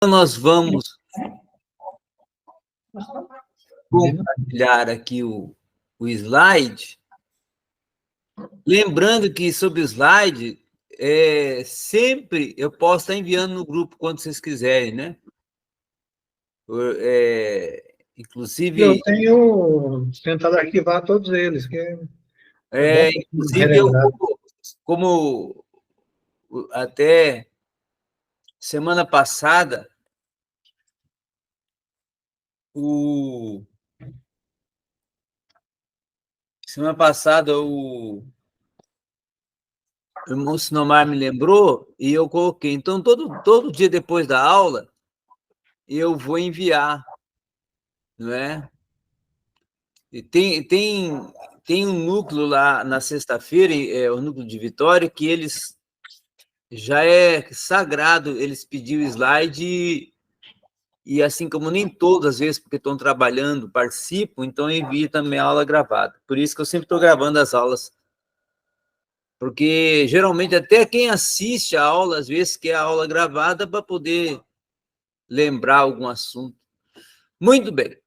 Nós vamos compartilhar aqui o slide. Lembrando que sobre o slide, sempre eu posso estar enviando no grupo quando vocês quiserem, né? Inclusive... Eu tenho tentado arquivar todos eles, que é bom inclusive, relembrar. como até semana passada, o irmão Sinomar me lembrou e eu coloquei. Então, todo dia depois da aula, eu vou enviar, não é? E tem um núcleo lá na sexta-feira, o núcleo de Vitória, que eles já é sagrado, eles pediram slide e assim como nem todas as vezes, porque estão trabalhando, participam, então envio também a aula gravada. Por isso que eu sempre estou gravando as aulas, porque geralmente até quem assiste a aula, às vezes, quer a aula gravada para poder lembrar algum assunto. Muito bem.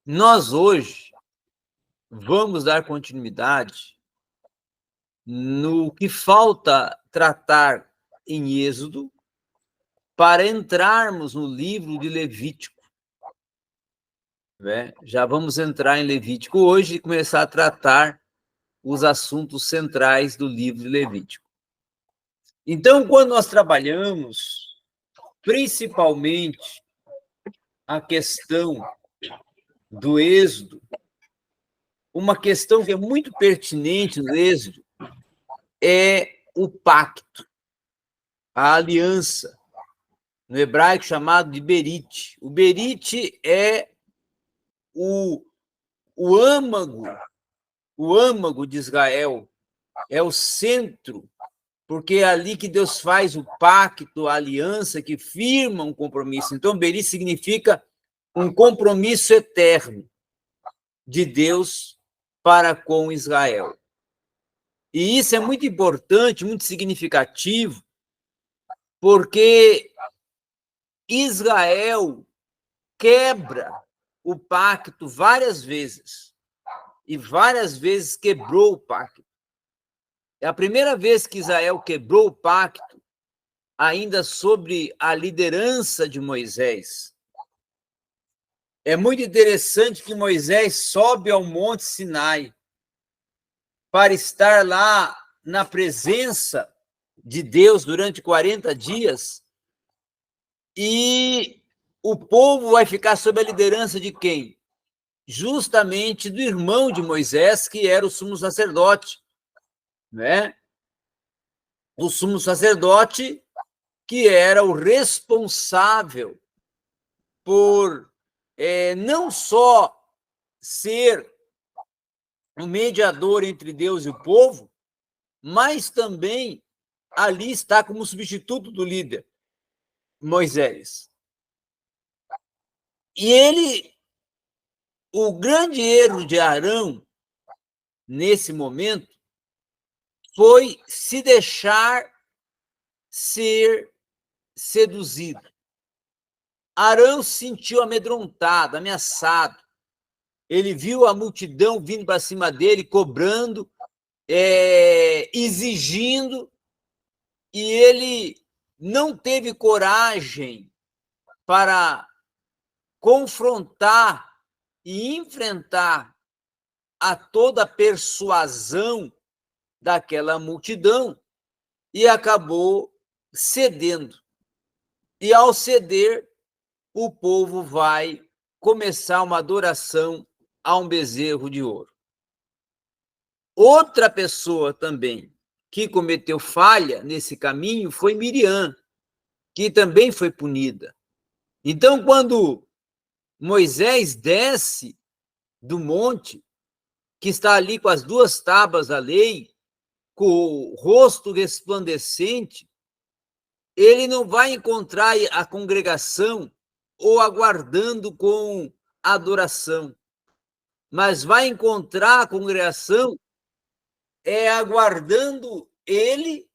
Nós hoje vamos dar continuidade no que falta tratar em Êxodo para entrarmos no livro de Levítico. Né? Já vamos entrar em Levítico hoje e começar a tratar os assuntos centrais do livro de Levítico. Então, quando nós trabalhamos, principalmente, a questão do Êxodo, uma questão que é muito pertinente no Êxodo é o pacto, a aliança, no hebraico chamado de Berit. O Berit é o âmago de Israel, é o centro, porque é ali que Deus faz o pacto, a aliança, que firma um compromisso. Então, Berit significa um compromisso eterno de Deus para com Israel. E isso é muito importante, muito significativo, porque Israel quebra o pacto várias vezes, e várias vezes quebrou o pacto. É a primeira vez que Israel quebrou o pacto, ainda sobre a liderança de Moisés. É muito interessante que Moisés sobe ao Monte Sinai para estar lá na presença de Deus durante 40 dias, e o povo vai ficar sob a liderança de quem? Justamente do irmão de Moisés, que era o sumo sacerdote, né? O sumo sacerdote que era o responsável por não só ser o mediador entre Deus e o povo, mas também ali está como substituto do líder, Moisés. E o grande erro de Arão, nesse momento, foi se deixar ser seduzido. Arão se sentiu amedrontado, ameaçado. Ele viu a multidão vindo para cima dele, cobrando, exigindo, e ele não teve coragem para confrontar e enfrentar a toda a persuasão daquela multidão e acabou cedendo. E ao ceder, o povo vai começar uma adoração a um bezerro de ouro. Outra pessoa também que cometeu falha nesse caminho foi Miriam, que também foi punida. Então, quando Moisés desce do monte, que está ali com as duas tábuas da lei, com o rosto resplandecente, ele não vai encontrar a congregação ou aguardando com adoração, mas vai encontrar a congregação aguardando ele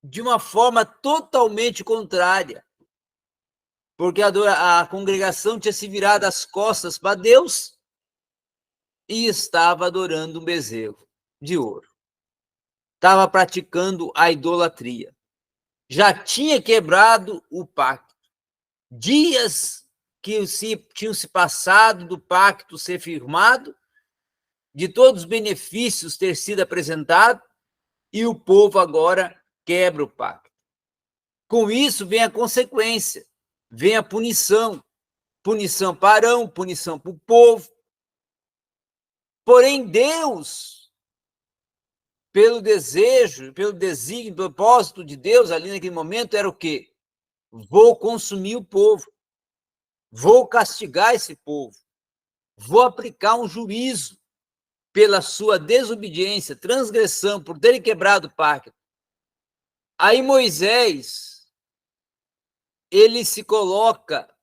de uma forma totalmente contrária, porque a congregação tinha se virado as costas para Deus e estava adorando um bezerro de ouro. Estava praticando a idolatria. Já tinha quebrado o pacto. Dias que tinham se passado do pacto ser firmado, de todos os benefícios ter sido apresentado, e o povo agora quebra o pacto. Com isso vem a consequência, vem a punição. Punição para Arão, punição para o povo. Porém, Deus, pelo desejo, pelo desígnio, propósito de Deus ali naquele momento, era o quê? Vou consumir o povo. Vou castigar esse povo. Vou aplicar um juízo pela sua desobediência, transgressão, por terem quebrado o pacto. Aí Moisés, ele se coloca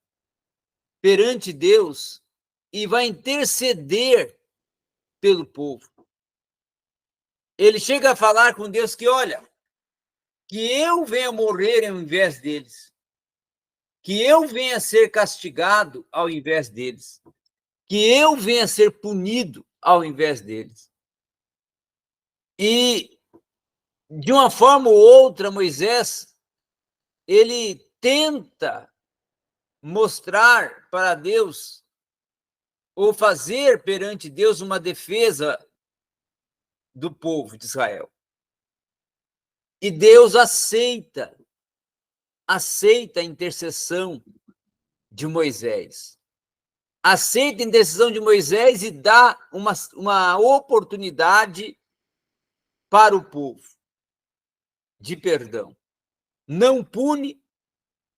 perante Deus e vai interceder pelo povo. Ele chega a falar com Deus que, olha, que eu venha morrer ao invés deles, que eu venha ser castigado ao invés deles, que eu venha ser punido ao invés deles. E, de uma forma ou outra, Moisés, ele tenta mostrar para Deus, ou fazer perante Deus uma defesa do povo de Israel. E Deus aceita a intercessão de Moisés. Aceita a intercessão de Moisés e dá uma oportunidade para o povo de perdão. Não pune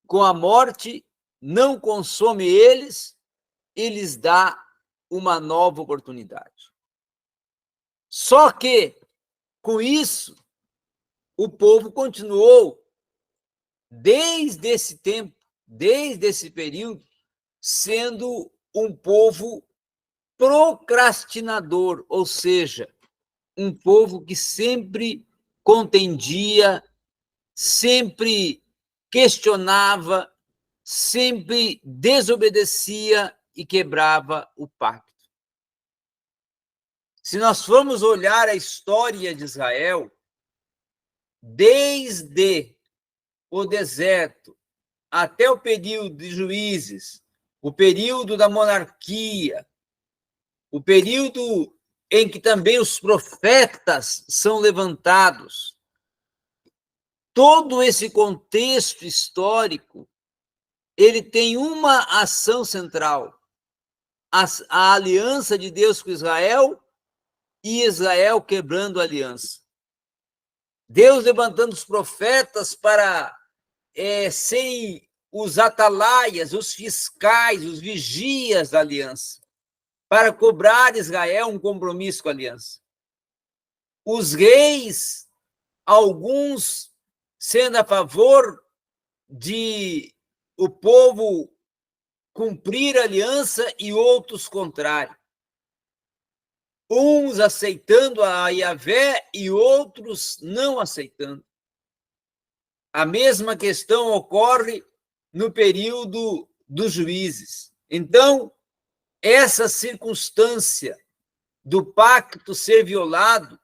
com a morte, não consome eles e lhes dá uma nova oportunidade. Só que, com isso, o povo continuou, desde esse tempo, desde esse período, sendo um povo procrastinador, ou seja, um povo que sempre contendia, sempre questionava, sempre desobedecia e quebrava o pacto. Se nós formos olhar a história de Israel, desde o deserto até o período de Juízes, o período da monarquia, o período em que também os profetas são levantados, todo esse contexto histórico, ele tem uma ação central, a aliança de Deus com Israel e Israel quebrando a aliança. Deus levantando os profetas para serem os atalaias, os fiscais, os vigias da aliança, para cobrar Israel um compromisso com a aliança. Os reis, alguns sendo a favor de o povo cumprir a aliança e outros contrários. Uns aceitando a Yahvé e outros não aceitando. A mesma questão ocorre no período dos juízes. Então, essa circunstância do pacto ser violado,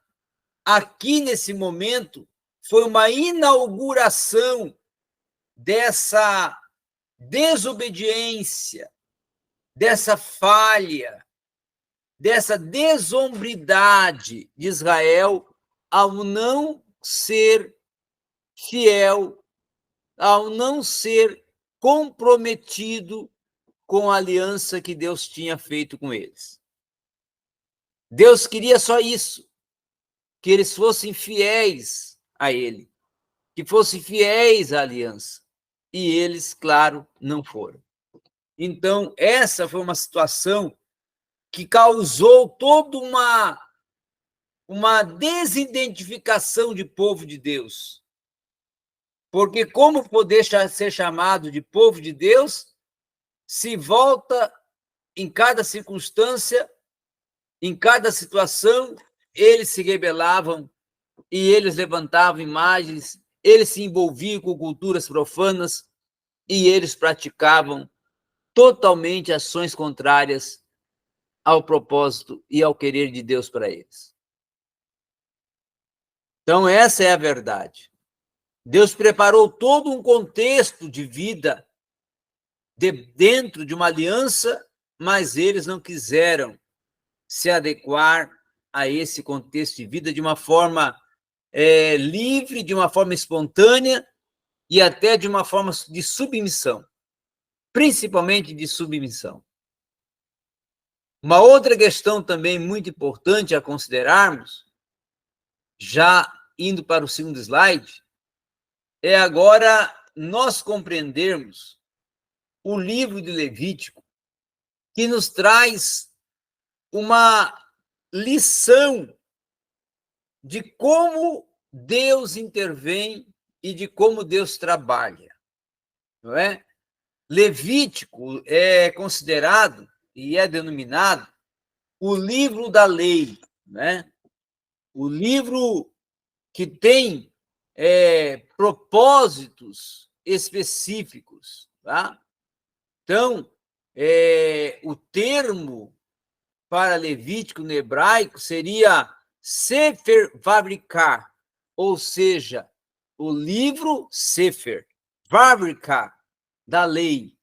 aqui nesse momento, foi uma inauguração dessa desobediência, dessa falha, dessa desombridade de Israel ao não ser fiel, ao não ser comprometido com a aliança que Deus tinha feito com eles. Deus queria só isso, que eles fossem fiéis a Ele, que fossem fiéis à aliança. E eles, claro, não foram. Então, essa foi uma situação que causou toda uma desidentificação de povo de Deus. Porque como poder ser chamado de povo de Deus se volta em cada circunstância, em cada situação, eles se rebelavam e eles levantavam imagens eles se envolviam com culturas profanas e eles praticavam totalmente ações contrárias ao propósito e ao querer de Deus para eles. Então, essa é a verdade. Deus preparou todo um contexto de vida dentro de uma aliança, mas eles não quiseram se adequar a esse contexto de vida de uma forma livre, de uma forma espontânea e até de uma forma de submissão, principalmente de submissão. Uma outra questão também muito importante a considerarmos, já indo para o segundo slide, é agora nós compreendermos o livro de Levítico, que nos traz uma lição de como Deus intervém e de como Deus trabalha, não é? Levítico é considerado e é denominado o livro da lei, né? O livro que tem propósitos específicos, tá? Então, o termo para Levítico no hebraico seria Sefer Vavrikah, ou seja, o livro Sefer, Vavrikah, da lei,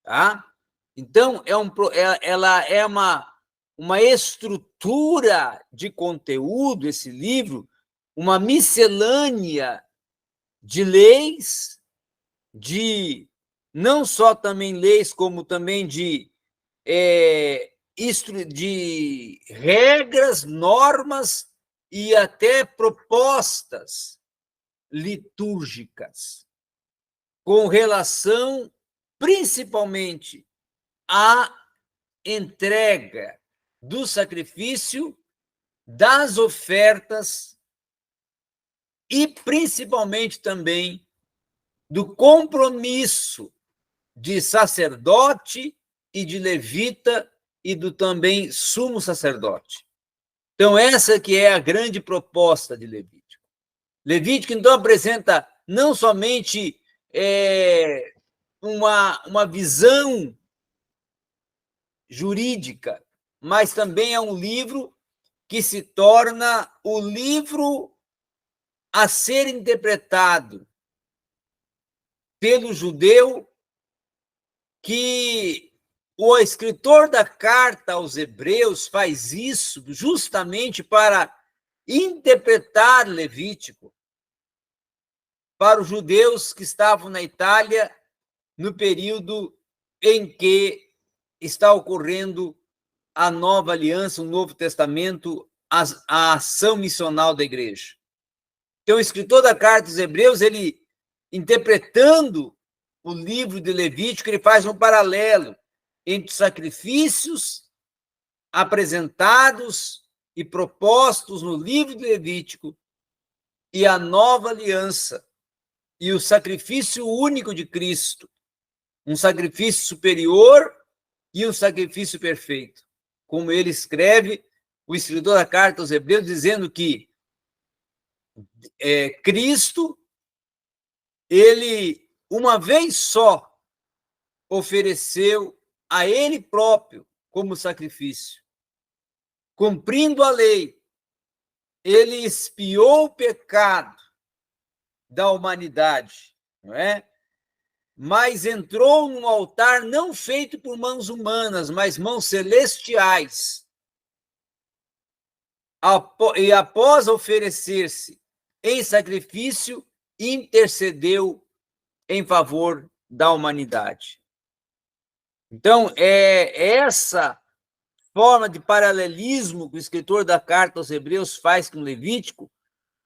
tá? Então, ela é uma estrutura de conteúdo, esse livro, uma miscelânea de leis, de não só também leis, como também de regras, normas e até propostas litúrgicas, com relação principalmente à entrega do sacrifício, das ofertas e principalmente também do compromisso de sacerdote e de levita e do também sumo sacerdote. Então, essa que é a grande proposta de Levítico. Levítico, então, apresenta não somente uma visão jurídica, mas também é um livro que se torna o livro a ser interpretado pelo judeu, que o escritor da carta aos Hebreus faz isso justamente para interpretar Levítico para os judeus que estavam na Itália no período em que está ocorrendo a nova aliança, o Novo Testamento, a ação missional da igreja. Então, o escritor da carta aos Hebreus, ele, interpretando o livro de Levítico, ele faz um paralelo entre os sacrifícios apresentados e propostos no livro de Levítico e a nova aliança e o sacrifício único de Cristo, um sacrifício superior e um sacrifício perfeito. Como ele escreve, o escritor da carta aos Hebreus, dizendo que Cristo, ele, uma vez só, ofereceu a ele próprio como sacrifício. Cumprindo a lei, ele expiou o pecado da humanidade, não é? Mas entrou num altar não feito por mãos humanas, mas mãos celestiais. E após oferecer-se em sacrifício, intercedeu em favor da humanidade. Então, é essa forma de paralelismo que o escritor da carta aos Hebreus faz com Levítico,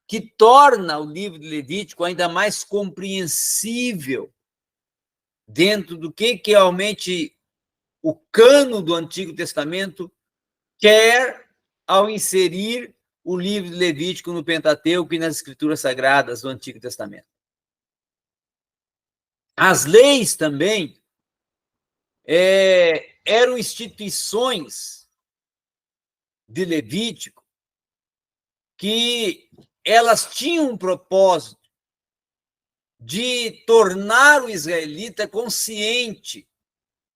que torna o livro de Levítico ainda mais compreensível dentro do que realmente o cano do Antigo Testamento quer ao inserir o livro de Levítico no Pentateuco e nas Escrituras Sagradas do Antigo Testamento. As leis também eram instituições de Levítico que elas tinham um propósito de tornar o israelita consciente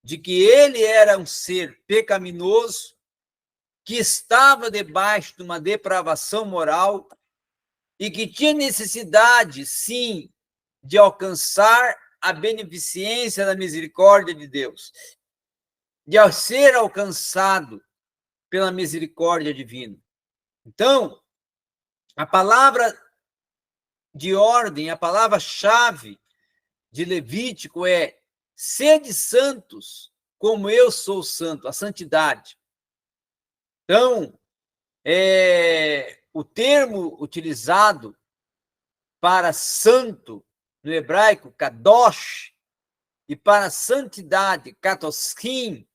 de que ele era um ser pecaminoso, que estava debaixo de uma depravação moral e que tinha necessidade, sim, de alcançar a beneficência da misericórdia de Deus, de ser alcançado pela misericórdia divina. Então, a palavra de ordem, a palavra-chave de Levítico é: sede santos, como eu sou santo, a santidade. Então, o termo utilizado para santo no hebraico, kadosh, e para santidade, katoskim,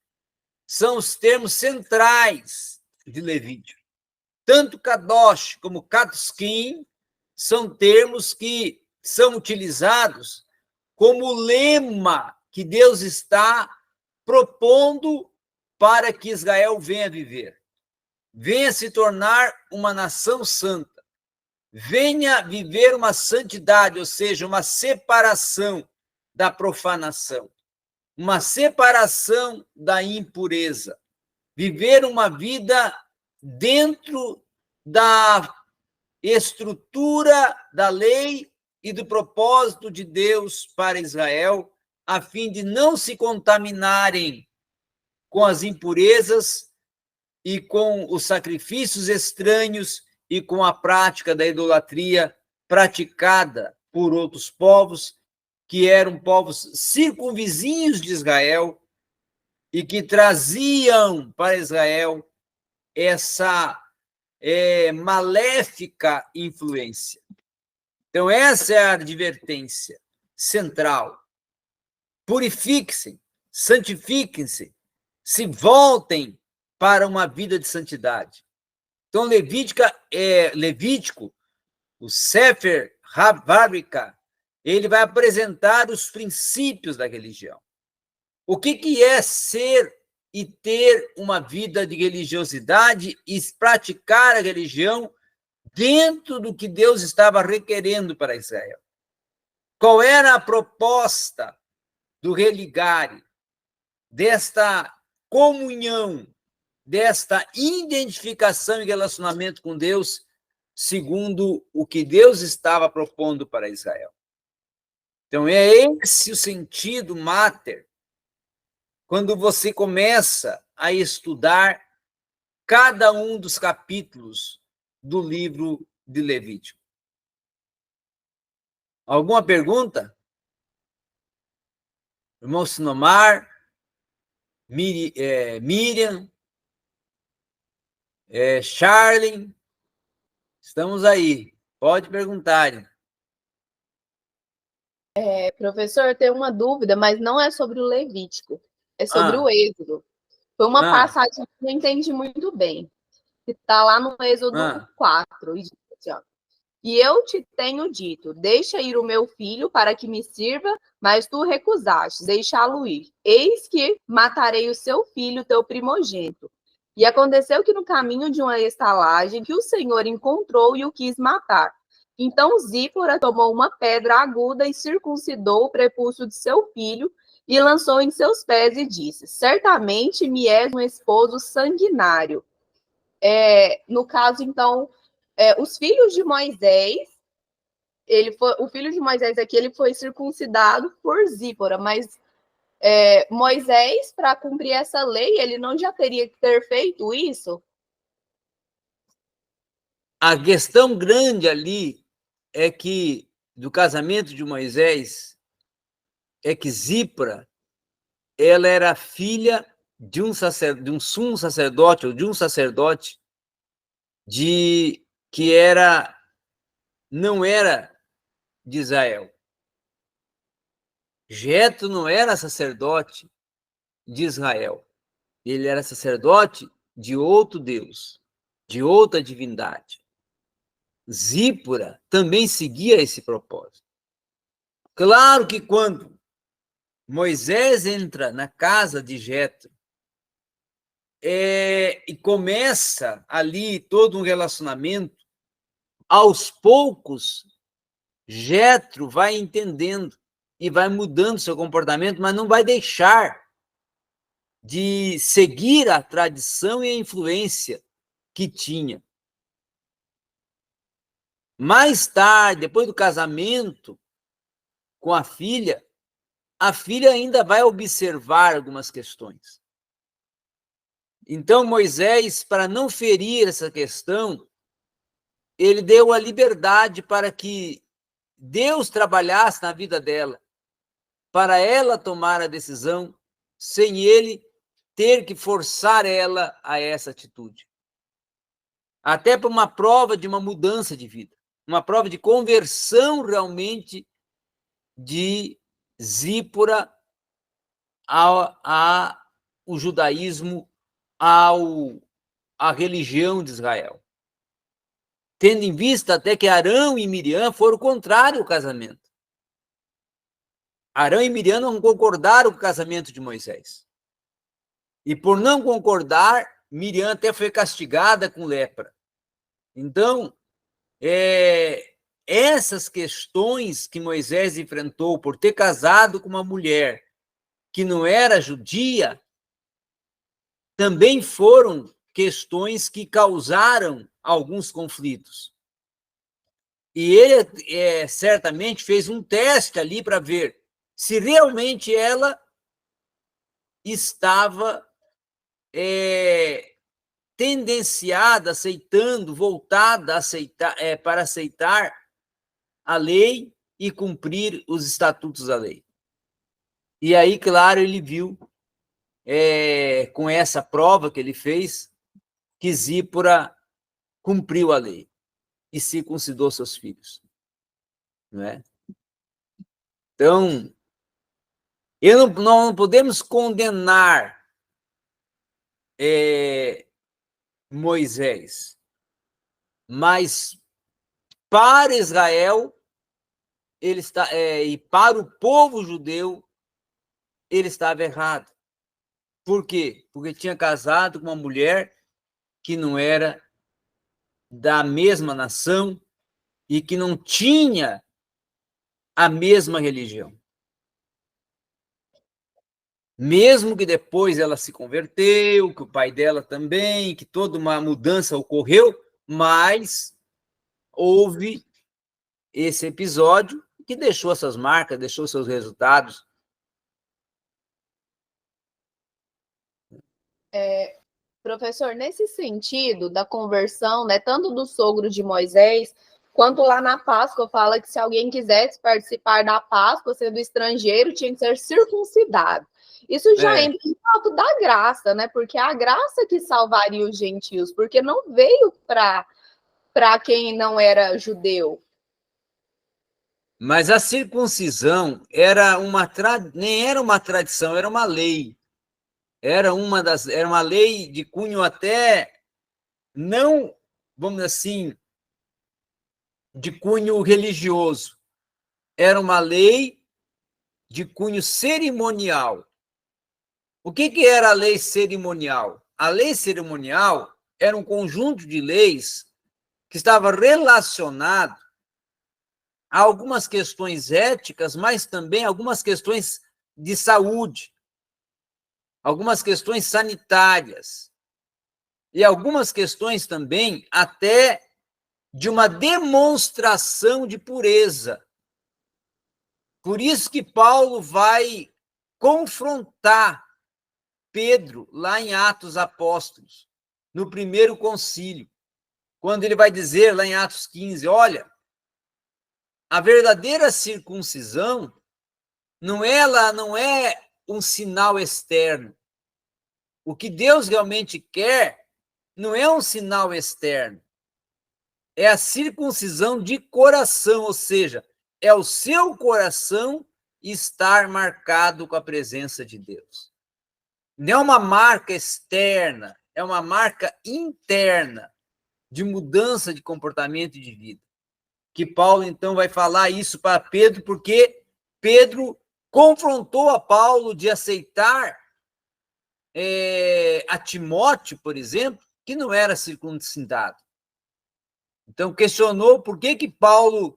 são os termos centrais de Levítico. Tanto kadosh como katoskim são termos que são utilizados como lema que Deus está propondo para que Israel venha viver. Venha se tornar uma nação santa. Venha viver uma santidade, ou seja, uma separação da profanação, uma separação da impureza. Viver uma vida dentro da estrutura da lei e do propósito de Deus para Israel, a fim de não se contaminarem com as impurezas e com os sacrifícios estranhos e com a prática da idolatria praticada por outros povos, que eram povos circunvizinhos de Israel e que traziam para Israel essa maléfica influência. Então, essa é a advertência central. Purifiquem-se, santifiquem-se, se voltem para uma vida de santidade. Então, Levítico, o Sefer HaVarika, ele vai apresentar os princípios da religião. O que é ser e ter uma vida de religiosidade e praticar a religião dentro do que Deus estava requerendo para Israel. Qual era a proposta do religare, desta comunhão, desta identificação e relacionamento com Deus, segundo o que Deus estava propondo para Israel? Então, é esse o sentido mater quando você começa a estudar cada um dos capítulos do livro de Levítico. Alguma pergunta? Irmão Sinomar, Miriam, Charlene, estamos aí. Pode perguntar. Professor, eu tenho uma dúvida, mas não é sobre o Levítico, é sobre o Êxodo. Foi uma passagem que eu não entendi muito bem, que está lá no Êxodo 4, e diz assim, ó: e eu te tenho dito, deixa ir o meu filho para que me sirva, mas tu recusaste deixá-lo ir. Eis que matarei o seu filho, teu primogênito. E aconteceu que no caminho de uma estalagem que o Senhor encontrou e o quis matar. Então Zípora tomou uma pedra aguda e circuncidou o prepúcio de seu filho e lançou em seus pés e disse: certamente me és um esposo sanguinário. No caso, então, os filhos de Moisés, o filho de Moisés aqui, ele foi circuncidado por Zípora, mas Moisés, para cumprir essa lei, ele não já teria que ter feito isso? A questão grande ali é que, do casamento de Moisés, é que Zípora, ela era filha de um sumo sacerdote, ou de um sacerdote, que não era de Israel. Jetro não era sacerdote de Israel. Ele era sacerdote de outro Deus, de outra divindade. Zípora também seguia esse propósito. Claro que quando Moisés entra na casa de Jetro e começa ali todo um relacionamento, aos poucos, Jétro vai entendendo e vai mudando seu comportamento, mas não vai deixar de seguir a tradição e a influência que tinha. Mais tarde, depois do casamento com a filha ainda vai observar algumas questões. Então, Moisés, para não ferir essa questão, ele deu a liberdade para que Deus trabalhasse na vida dela, para ela tomar a decisão, sem ele ter que forçar ela a essa atitude. Até para uma prova de uma mudança de vida, uma prova de conversão realmente de Zípora ao judaísmo, à religião de Israel. Tendo em vista até que Arão e Miriam foram contrários ao casamento. Arão e Miriam não concordaram com o casamento de Moisés. E por não concordar, Miriam até foi castigada com lepra. Então, essas questões que Moisés enfrentou por ter casado com uma mulher que não era judia, também foram questões que causaram alguns conflitos. E ele certamente fez um teste ali para ver se realmente ela estava tendenciada, voltada a aceitar, para aceitar a lei e cumprir os estatutos da lei. E aí, claro, ele viu, com essa prova que ele fez, que Zípora cumpriu a lei e circuncidou seus filhos. Não é? Então, não podemos condenar Moisés, mas para Israel ele está, e para o povo judeu ele estava errado. Por quê? Porque tinha casado com uma mulher que não era da mesma nação e que não tinha a mesma religião. Mesmo que depois ela se converteu, que o pai dela também, que toda uma mudança ocorreu, mas houve esse episódio que deixou essas marcas, deixou seus resultados. Professor, nesse sentido da conversão, né, tanto do sogro de Moisés, quanto lá na Páscoa, fala que se alguém quisesse participar da Páscoa, sendo estrangeiro, tinha que ser circuncidado. Isso já entra em falta da graça, né? Porque é a graça que salvaria os gentios, porque não veio para quem não era judeu. Mas a circuncisão nem era uma tradição, era uma lei. Era uma lei de cunho até não, vamos dizer assim, de cunho religioso. Era uma lei de cunho cerimonial. O que era a lei cerimonial? A lei cerimonial era um conjunto de leis que estava relacionado a algumas questões éticas, mas também algumas questões de saúde, algumas questões sanitárias e algumas questões também até de uma demonstração de pureza. Por isso que Paulo vai confrontar Pedro lá em Atos Apóstolos, no primeiro concílio, quando ele vai dizer lá em Atos 15, olha, a verdadeira circuncisão não é um sinal externo. O que Deus realmente quer não é um sinal externo. É a circuncisão de coração, ou seja, é o seu coração estar marcado com a presença de Deus. Não é uma marca externa, é uma marca interna de mudança de comportamento e de vida. Que Paulo, então, vai falar isso para Pedro, porque Pedro confrontou a Paulo de aceitar a Timóteo, por exemplo, que não era circuncidado. Então, questionou por que Paulo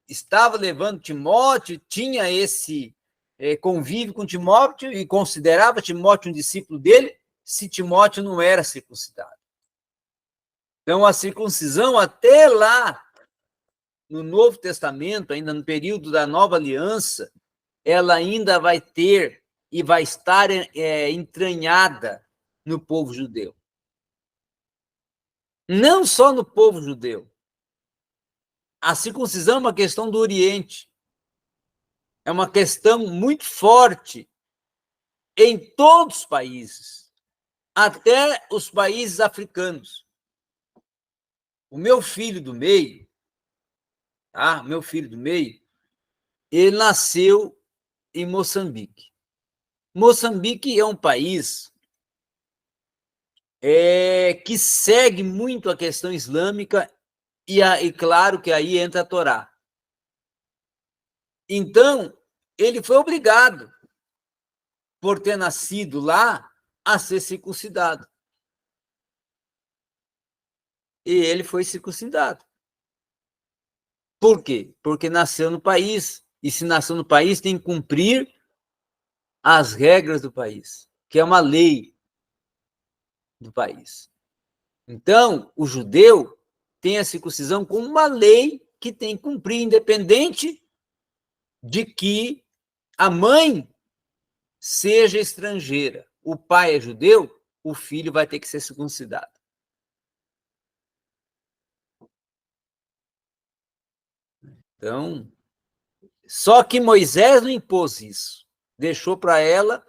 estava levando Timóteo, tinha esse convívio com Timóteo e considerava Timóteo um discípulo dele, se Timóteo não era circuncidado. Então, a circuncisão, até lá, no Novo Testamento, ainda no período da Nova Aliança, ela ainda vai ter e vai estar entranhada no povo judeu. Não só no povo judeu. A circuncisão é uma questão do Oriente. É uma questão muito forte em todos os países, até os países africanos. O meu filho do meio, tá? Meu filho do meio, ele nasceu em Moçambique. Moçambique é um país que segue muito a questão islâmica e claro que aí entra a Torá. Então, ele foi obrigado, por ter nascido lá, a ser circuncidado. E ele foi circuncidado. Por quê? Porque nasceu no país. E se nasceu no país, tem que cumprir as regras do país, que é uma lei do país. Então, o judeu tem a circuncisão como uma lei que tem que cumprir, independente de que a mãe seja estrangeira. O pai é judeu, o filho vai ter que ser circuncidado. Então, só que Moisés não impôs isso. Deixou para ela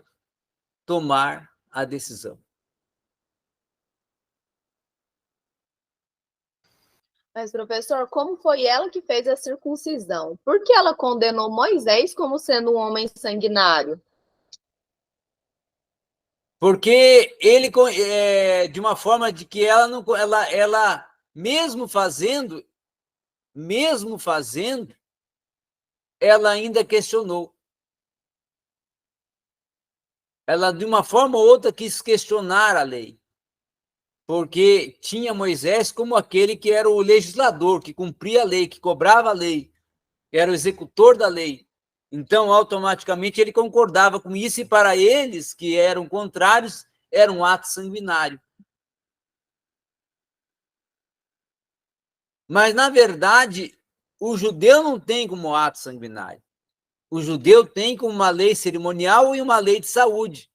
tomar a decisão. Mas, professor, como foi ela que fez a circuncisão? Por que ela condenou Moisés como sendo um homem sanguinário? Porque ele, de uma forma de que ela não, ela mesmo fazendo, ela ainda questionou. Ela, de uma forma ou outra, quis questionar a lei. Porque tinha Moisés como aquele que era o legislador, que cumpria a lei, que cobrava a lei, era o executor da lei. Então, automaticamente, ele concordava com isso, e para eles, que eram contrários, era um ato sanguinário. Mas, na verdade, o judeu não tem como ato sanguinário. O judeu tem como uma lei cerimonial e uma lei de saúde.